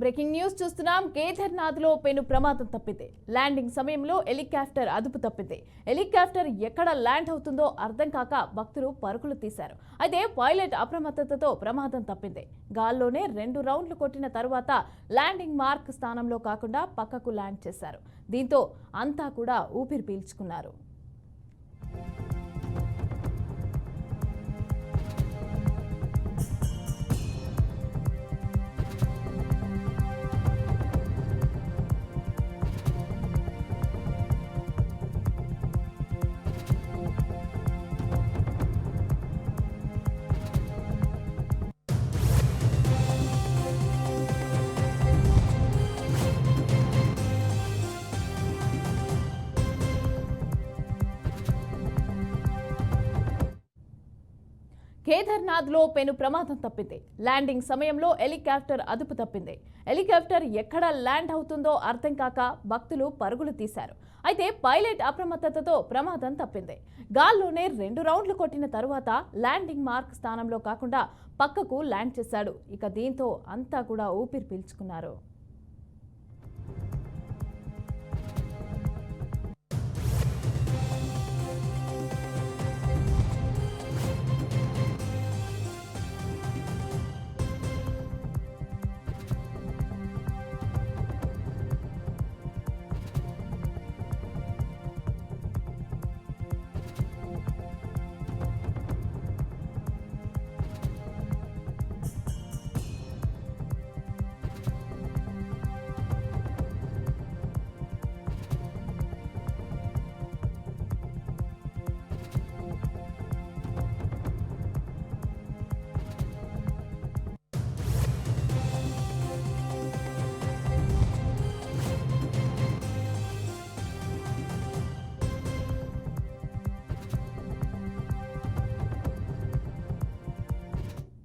Breaking news చూస్తున్నాం. కేదార్నాథ్ లో పెను ప్రమాదం తప్పింది. ల్యాండింగ్ సమయంలో హెలికాప్టర్ అదుపు తప్పింది. హెలికాప్టర్ ఎక్కడ ల్యాండ్ అవుతుందో అర్థం కాక భక్తులు పరుగులు తీశారు. అయితే పైలట్ అప్రమత్తతతో ప్రమాదం తప్పింది. గాల్లోనే 2 రౌండ్లు కొట్టిన తరువాత ల్యాండింగ్ మార్క్ స్థానంలో కాకుండా పక్కకు ల్యాండ్ చేశారు. దీంతో అంతా కూడా ఊపిరి పీల్చుకున్నారు. కేదార్నాథ్ లో పెను ప్రమాదం తప్పింది. ల్యాండింగ్ సమయంలో హెలికాప్టర్ అదుపు తప్పింది. హెలికాప్టర్ ఎక్కడ ల్యాండ్ అవుతుందో అర్థం కాక భక్తులు పరుగులు తీశారు. అయితే పైలట్ అప్రమత్తతతో ప్రమాదం తప్పింది. గాల్లోనే 2 రౌండ్లు కొట్టిన తరువాత ల్యాండింగ్ మార్క్ స్థానంలో కాకుండా పక్కకు ల్యాండ్ చేశాడు. ఇక దీంతో అంతా కూడా ఊపిరి పీల్చుకున్నారు.